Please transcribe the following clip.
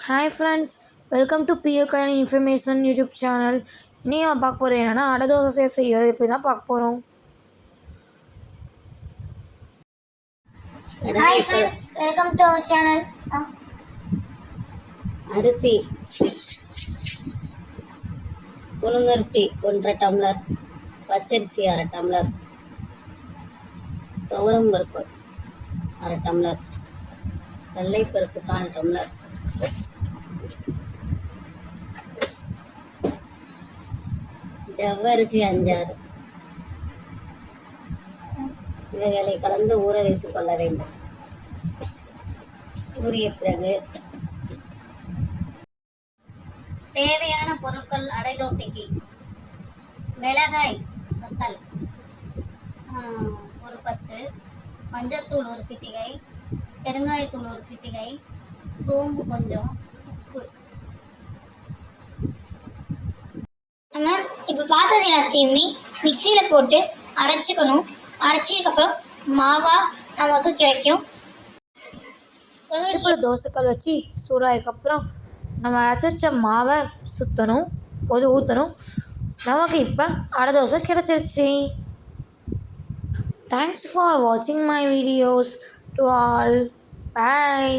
Hi friends, welcome to பிஎல்கான information YouTube channel. இனி நம்ம பார்க்க போகிறது என்னென்னா அடை தோசை செய்கிறது எப்படி தான் பார்க்க போகிறோம். Hi friends, welcome to our channel. அரிசி புழுங்கரிசி 1.5 டம்ளர், பச்சரிசி 1/2 டம்ளர், துவரம்பருப்பு 1/2 டம்ளர், கடலைப்பருப்பு 1/4 டம்ளர், ஜவ்வரிசி 5-6 இவைகளை கலந்து ஊற வைத்துக் கொள்ள வேண்டும். ஊறிய பிறகு தேவையான பொருட்கள் அடை தோசைக்கு: மிளகாய் வத்தல் ஒரு 10, மஞ்சத்தூள் 1 சிட்டிகை, பெருங்காயத்தூள் 1 சிட்டிகை, சோம்பு கொஞ்சம், உப்பு. நம்ம இப்போ பார்த்தது எல்லாத்தையுமே மிக்சியில் போட்டு அரைச்சிக்கணும். அரைச்சதுக்கப்புறம் மாவா நமக்கு கிடைக்கும். இப்போ தோசைக்கல் வச்சு சூடாயதுக்கப்புறம் நம்ம அரைச்ச மாவை ஊற்றணும். நமக்கு இப்போ அடை தோசை கிடச்சிருச்சு. தேங்க்ஸ் ஃபார் வாட்சிங் my videos to all. Bye.